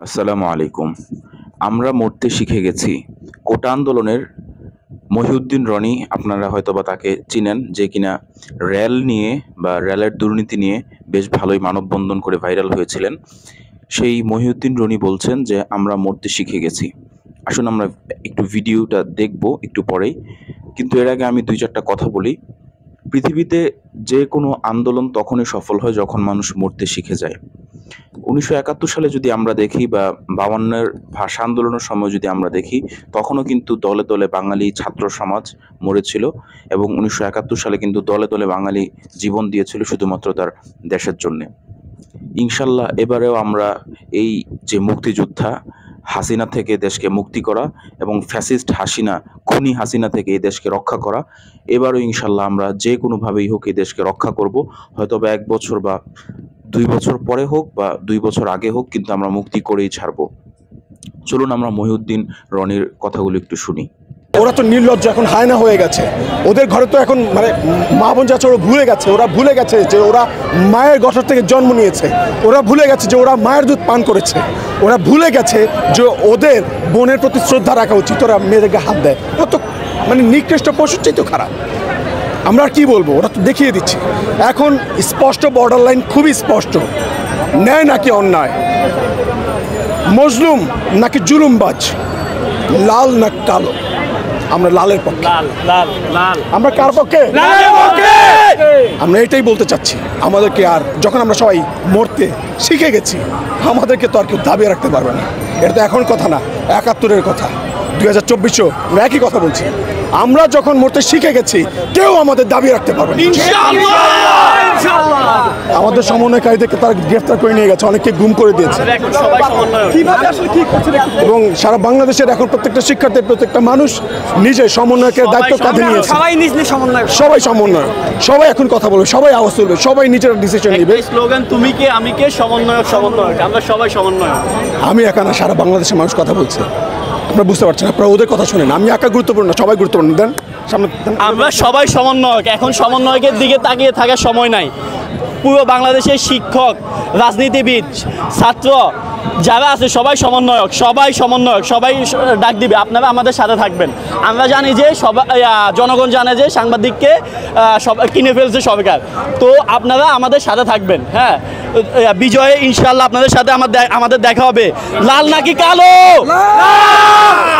আসসালামু আলাইকুম। আমরা মরতে শিখে গেছি। কোটা আন্দোলনের মহিউদ্দিন রনি, আপনারা হয়তোবা তাকে চিনেন, যে কিনা রেল নিয়ে বা রেলের দুর্নীতি নিয়ে বেশ ভালোই মানববন্ধন করে ভাইরাল হয়েছিলেন। সেই মহিউদ্দিন রনি বলছেন যে আমরা মরতে শিখে গেছি। আসুন আমরা একটু ভিডিওটা দেখব একটু পরেই, কিন্তু এর আগে আমি ২-৪টা কথা বলি। পৃথিবীতে যে কোনো আন্দোলন তখনই সফল হয় যখন মানুষ মরতে শিখে যায়। ১৯৭১ সালে যদি আমরা দেখি বা ৫২-এর ভাষা আন্দোলনের সময় যদি আমরা দেখি, তখনও কিন্তু দলে দলে বাঙালি ছাত্র সমাজ মরেছিল এবং ১৯৭১ সালে কিন্তু দলে দলে বাঙালি জীবন দিয়েছিল শুধুমাত্র তার দেশের জন্যে। ইনশাল্লাহ এবারেও আমরা এই যে মুক্তিযোদ্ধা, হাসিনা থেকে দেশকে মুক্তি করা এবং ফ্যাসিস্ট হাসিনা, খুনি হাসিনা থেকে এই দেশকে রক্ষা করা, এবারও ইনশাল্লাহ আমরা যে কোনোভাবেই হোক এই দেশকে রক্ষা করব। হয়তোবা ১ বছর বা ২ বছর পরে হোক বা ২ বছর আগে হোক, কিন্তু আমরা মুক্তি করেই ছাড়বো। চলুন আমরা মহিউদ্দিন রনির কথাগুলো একটু শুনি। ওরা তো নির্লজ্জ, এখন হায়না হয়ে গেছে। ওদের ঘরে তো এখন মানে মা বোন যাচ্ছে, ওরা ভুলে গেছে যে ওরা মায়ের গঠর থেকে জন্ম নিয়েছে। ওরা ভুলে গেছে যে ওরা মায়ের দুধ পান করেছে। ওরা ভুলে গেছে যে ওদের বোনের প্রতি শ্রদ্ধা রাখা উচিত। ওরা মেয়েদেরকে হাত দেয়, ও তো মানে নিকৃষ্ট পশুর চেয়ে তো খারাপ। আমরা আর কি বলবো, ওরা তো দেখিয়ে দিচ্ছে এখন স্পষ্ট, বর্ডার লাইন খুবই স্পষ্ট। ন্যায় নাকি অন্যায়, মজলুম নাকি জুলুমবাজ, লাল না কালো। আমরা লালের পক্ষে। আমরা কার পক্ষে? আমরা এটাই বলতে চাচ্ছি। আমাদেরকে আর যখন আমরা সবাই মরতে শিখে গেছি, আমাদেরকে তো আর কেউ দাবি রাখতে পারবে না। এটা তো এখন কথা না, ৭১-এর কথা, ২০২৪-ও আমরা একই কথা বলছি। আমরা যখন মরতে শিখে গেছি, কেউ আমাদের দাবি রাখতে পারবে না। আমাদের সমন্বয়কারীদেরকে তারা গ্রেফতার করে নিয়ে গেছে, অনেককে গুম করে দিয়েছে এবং সারা বাংলাদেশের এখন প্রত্যেকটা শিক্ষার্থী, প্রত্যেকটা মানুষ নিজে সমন্বয়কের দায়িত্ব কাঁধে নিয়েছে। সবাই সমন্বয়, সবাই এখন কথা বলবে, সবাই আওয়াজ তুলবে, সবাই নিজের ডিসিশন নেবে। স্লোগান তুমি কে আমি কে, সমন্বয়ক সমন্বয়ক, আমরা সবাই সমন্বয়ক। আমি একা না, সারা বাংলাদেশের মানুষ কথা বলছে। আপনারা বুঝতে পারছেন, আপনারা ওদের কথা শুনেন। আমি একা গুরুত্বপূর্ণ না, সবাই গুরুত্বপূর্ণ। দেন সামনে, আমরা সবাই সমন্বয়ক। এখন সমন্বয়কের দিকে তাকিয়ে থাকার সময় নাই। পুরো বাংলাদেশের শিক্ষক, রাজনীতিবিদ, ছাত্র যারা আছে সবাই সমন্বয়ক, সবাই ডাক দিবে, আপনারা আমাদের সাথে থাকবেন। আমরা জানি যে জনগণ জানে যে সাংবাদিককে কিনে ফেলছে সরকার, তো আপনারা আমাদের সাথে থাকবেন। হ্যাঁ, বিজয়ে ইনশাল্লাহ আপনাদের সাথে আমাদের দেখা হবে। লাল নাকি কালো?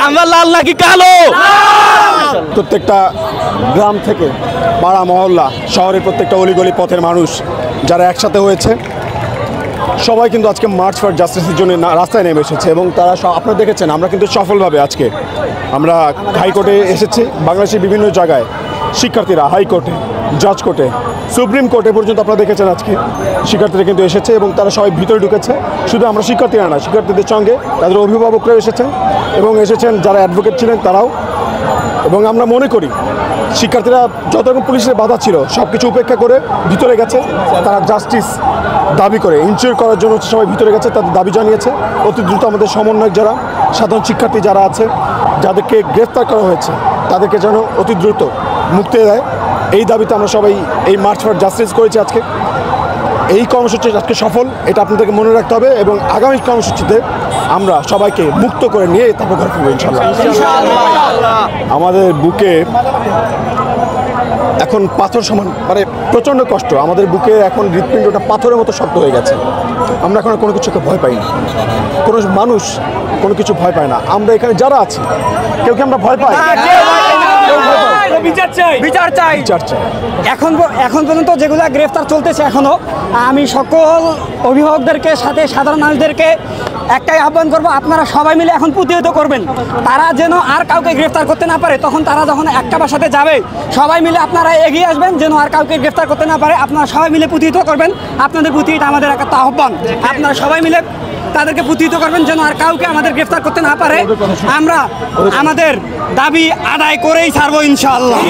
আমরা লাল নাকি কালো? প্রত্যেকটা গ্রাম থেকে পাড়া মহল্লা, শহরের প্রত্যেকটা অলিগলি পথের মানুষ যারা একসাথে হয়েছে, সবাই কিন্তু আজকে মার্চ ফর জাস্টিসের জন্য রাস্তায় নেমে এসেছে এবং তারা আপনারা দেখেছেন আমরা কিন্তু সফলভাবে আজকে আমরা হাইকোর্টে এসেছি। বাংলাদেশের বিভিন্ন জায়গায় শিক্ষার্থীরা হাইকোর্টে, জজ কোর্টে, সুপ্রিম কোর্টে পর্যন্ত আপনারা দেখেছেন আজকে শিক্ষার্থীরা কিন্তু এসেছে এবং তারা সবাই ভিতরে ঢুকেছে। শুধু আমরা শিক্ষার্থীরা না, শিক্ষার্থীদের সঙ্গে তাদের অভিভাবকরাও এসেছেন এবং এসেছেন যারা অ্যাডভোকেট ছিলেন তারাও। এবং আমরা মনে করি শিক্ষার্থীরা যত রকম পুলিশের বাধা ছিল সব কিছু উপেক্ষা করে ভিতরে গেছে। তারা জাস্টিস দাবি করে ইনশিওর করার জন্য সবাই ভিতরে গেছে, তাদের দাবি জানিয়েছে। অতি দ্রুত আমাদের সমন্বয়ক যারা সাধারণ শিক্ষার্থী যারা আছে, যাদেরকে গ্রেফতার করা হয়েছে, তাদেরকে যেন অতি দ্রুত মুক্তি দেয়, এই দাবিতে আমরা সবাই এই মার্চ ফর জাস্টিস করেছি আজকে। এই কর্মসূচি আজকে সফল, এটা আপনাদেরকে মনে রাখতে হবে এবং আগামী কর্মসূচিতে আমরা সবাইকে মুক্ত করে নিয়ে তারপর ঘরে ফিরবো ইনশাল্লাহ। আমাদের বুকে এখন পাথর সমান, মানে প্রচণ্ড কষ্ট। আমাদের বুকে এখন হৃৎপিণ্ডটা পাথরের মতো শক্ত হয়ে গেছে। আমরা এখন কোনো কিছুকে ভয় পাই না, কোনো মানুষ কোনো কিছু ভয় পায় না। আমরা এখানে যারা আছি, কেউ কি আমরা ভয় পাই? বিচার চাই। এখন পর্যন্ত যেগুলো গ্রেফতার চলতেছে এখনো, আমি সকল অভিভাবকদেরকে সাথে সাধারণ মানুষদেরকে একটাই আহ্বান করবো, আপনারা সবাই মিলে এখন প্রতিহত করবেন। তারা যেন আর কাউকে গ্রেফতার করতে না পারে। তখন তারা যখন একটা বাসাতে যাবে, সবাই মিলে আপনারা এগিয়ে আসবেন যেন আর কাউকে গ্রেফতার করতে না পারে। আপনারা সবাই মিলে প্রতিহত করবেন। আপনাদের প্রতি এটা আমাদের একটা আহ্বান। আপনারা সবাই মিলে তাদেরকে প্রতিহত করবেন যেন আর কাউকে আমাদের গ্রেফতার করতে না পারে। আমরা আমাদের দাবি আদায় করেই ছাড়বো ইনশাআল্লাহ।